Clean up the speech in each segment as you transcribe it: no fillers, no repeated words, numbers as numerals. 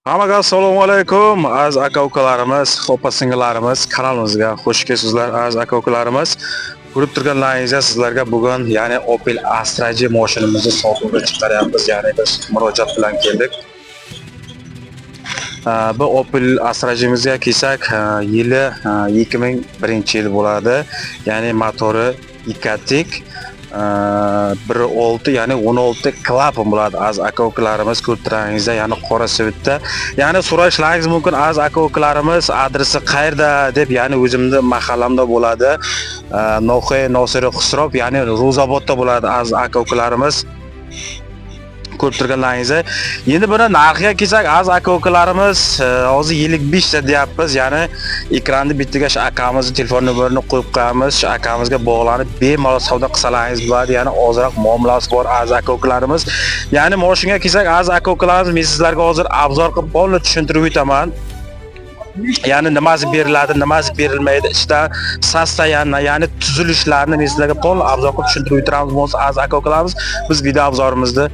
Hammaga assalomu alaykum. Az aka-ukalarimiz, opa-singillarimiz kanalimizga xush kelibsizlar. Az aka-ukalarimiz, ko'rib turganlaringizga sizlarga bugun, ya'ni Opel Astra J mashinamizni sotuvga chiqaryapmiz. Ya'ni biz murojaat bilan keldik. Bu Opel Astra J'mizga kelsak, yili 2001-yil bo'ladi. Ya'ni motori ikatik 1.6 ya'ni 16 klapan bo'ladi. Az aka-ukalarimiz ko'rib turganingizda, ya'ni qora svitda. Ya'ni so'rashlaringiz mumkin, az aka-ukalarimiz adresi qayerda deb, ya'ni o'zimning mahallamda bo'ladi. Noxoy Nosiri Xusrov, ya'ni Ro'zobodda bo'ladi az aka-ukalarimiz. Ko'rib turganlaringizda, endi buni narxiga kelsak, az aka-ukalarimiz hozir 25 ta deyapmiz. Ya'ni ekranda bittaga shu akamizning telefon nomerini qo'yib qo'yamiz. Shu akamizga bog'lanib bemalol savdo qilsalaringiz bo'ladi. Ya'ni ozroq muomalasi bor az aka-ukalarimiz. Ya'ni mashinaga kelsak, az aka-ukalarimiz, men sizlarga hozir obzor qilib bo'lib tushuntirib o'taman. Ya'ni nimasi beriladi, nimasi berilmaydi, ichida sostoyanni, ya'ni tuzilishlarni men sizlarga to'liq obzor qilib tushuntirib o'tiramiz. Bo'lsa, az aka-ukalarimiz, biz video obzorimizni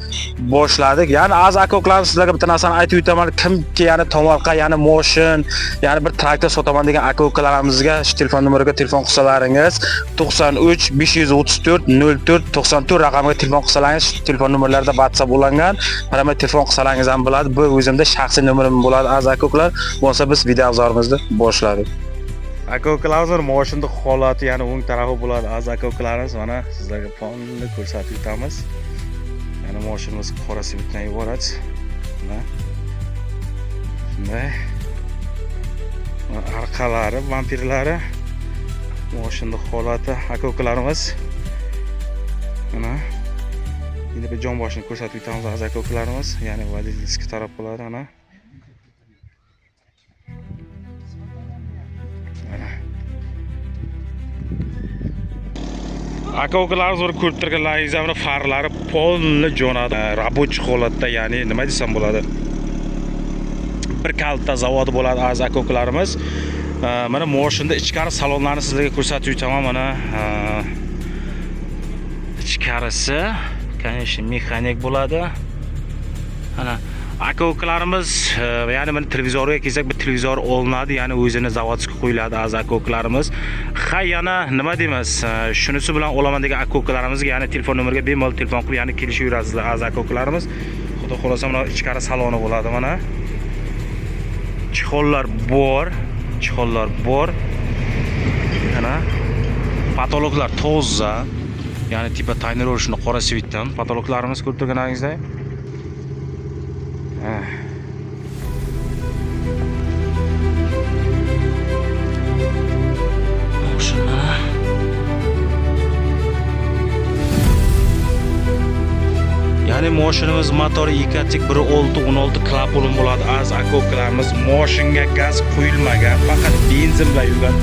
boshladik. Ya'ni az aka-ukalarimiz, sizlarga bitta narsani aytib o'taman. Kimki ya'ni tomorqa, ya'ni mashin, ya'ni bir traktor sotaman degan aka-ukalarimizga shu telefon nomeriga telefon qilsalaringiz, 93 534 04 94 raqamiga telefon qilsalaringiz, shu telefon nomerlarida WhatsApp ulangan. Mana telefon qilsalaringiz ham bo'ladi. Bu o'zimda shaxsiy nomerim bo'ladi az aka-ukalar. Bo'lsa, biz video obzorimizni boshladik. Aka-ukalarimiz mashinning holati, ya'ni o'ng tarafi bo'ladi. Az aka-ukalarimiz mana sizlarga fonini ko'rsatib o'tamiz. Ya'ni mashinamiz qora svitdan iborat. Mana shunday. Arqalari, vampirlari, mashinning holati, aka-ukalarimiz. Mana endi bir jon boshini ko'rsatib o'tamiz az aka-ukalarimiz. Ya'ni vodительskiy taraf bo'ladi ana. Aka-ukalarimiz ko'rib turganlaringizda mana farlari polni jo'nadi. Rabochiy holatda, ya'ni nima desam bo'ladi? Bir kalta zavodi bo'ladi az aka-ukalarimiz. Mana mashinada ichkari salonlarni sizlarga ko'rsatib o'taman. Mana ichkarisi, конечно, mexanik bo'ladi. Ana aka-ukalarimiz, ya'ni mana televizorga kelsak, bir televizor olinadi, ya'ni o'zini zavodga qo'yiladi az aka-ukalarimiz. Ha, yana nima deymiz? Shunisi bilan olaman degan aka-ukalarimizga, ya'ni telefon nomeriga bemalol telefon qilib, ya'ni kelishaverasizlar az aka-ukalarimiz. Xudo xolasa mana ichkari saloni bo'ladi mana. Chixollar bor, chixollar bor. Mana patologlar toza, ya'ni tipa tayinroshni qora svitdan patologlarimiz ko'rib turganingizda. Ya'ni mashinamiz motori ikatik 1.6 16 klapan bo'ladi az aka-ukalarimiz. Mashinga gaz quyilmagan, faqat benzin bilan yurgan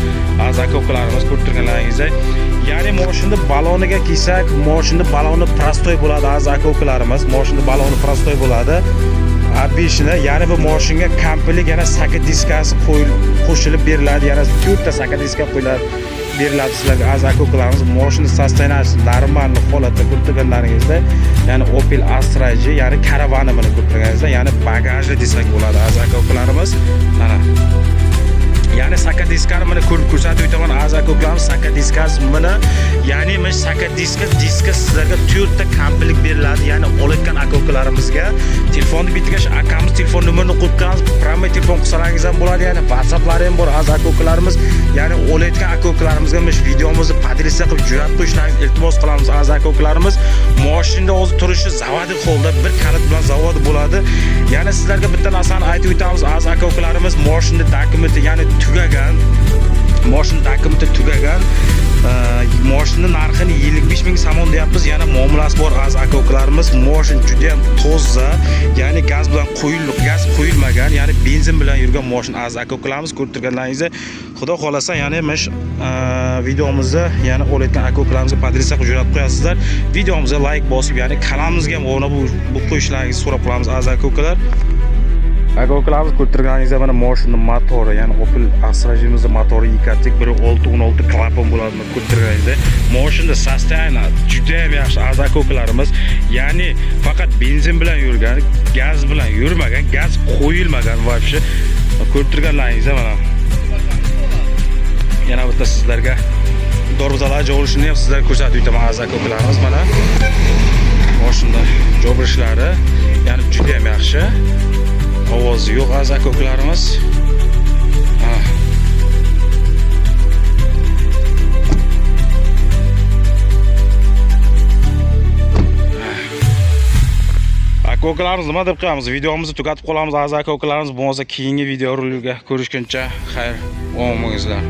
az aka-ukalarimiz ko'rib turganlaringizda. Ya'ni mashinning baloniga kelsak, mashinning baloni prostoy bo'ladi az aka-ukalarimiz. Mashinning baloni prostoy bo'ladi. Abishni, ya'ni bu mashinga komplet yana saka diskasi qo'shilib beriladi. Yana 4 ta saka diska qo'yiladi, beriladi sizlarga az aka-ukalarimiz. Mashina sostoyanasi normal holatda ko'rib turganlaringizda, ya'ni Opel Astra J, ya'ni karavani bilan ko'rib turganingizda, ya'ni bagajli desak bo'ladi az aka-ukalarimiz. Mana ya'ni saka diskani mana ko'rib ko'rsatib o'taman az aka-ukalarimiz. Saka diskasi mana, ya'ni men saka diska sizlarga 4 ta komplet beriladi. Ya'ni olayotgan aka-ukalarimizga telefonni bitiga shu akamiz telefon nomerini qo'yib qo'yamiz, promay telefon qilsalaringiz ham bo'ladi. Ya'ni WhatsApplari ham bor az aka-ukalarimiz. Ya'ni olayotgan aka-ukalarimizga men videomizni podressiya qilib jo'natib qo'yishlaringizni iltimos qilamiz az aka-ukalarimiz. Mashinada hozir turishi zavodi holda, bir kalit bilan zavodi bo'ladi. Ya'ni sizlarga bitta narsani aytib o'tamiz az aka-ukalarimiz, mashinada dokumenti, ya'ni tugagan, mashina dokumenti tugagan. Mashina narxini 25 ming somon deyapmiz. Yana muomalasi bor az aka-ukalarimiz. Mashina juda ham toza, ya'ni gaz bilan qo'yilmagan, ya'ni benzin bilan yurgan mashina az aka-ukalarimiz. Ko'rib turganlaringizda, xudo xolasa, ya'ni men videomizni, ya'ni olayotgan aka-ukalarimizga podressiya qilib jo'natib qo'yasizlar. Videomizga like bosib, ya'ni kanalimizga ham obuna bo'lib qo'yishlaringizni so'rab qolamiz az aka-ukalar. Aka ukalarimiz ko'rtirganingizda mana mashina motori, ya'ni Opel Astra-jimiz motori yig'atik 1.6-16 klapan bo'ladi. Ko'rtirganingizda mashina sostoyani juda ham yaxshi aka ukalarimiz. Ya'ni faqat benzin bilan yurgan, gaz bilan yurmagan, gaz qo'yilmagan вообще. Ko'rtirganlaringizda mana yana bitta sizlarga dorbuzalar jo'g'ilishini ham sizlarga ko'rsatib o'taman aka ukalarimiz. Mana mashina jo'g'ilishlari ya'ni juda ham yaxshi. Ovozi yo'q aka ukalarimiz. Aka ukalarimiz nima deb qo'yamiz? Videomizni tugatib qolamiz aka ukalarimiz. Bo'lmasa keyingi video roligida ko'rishguncha xayr, omon bo'lingizlar.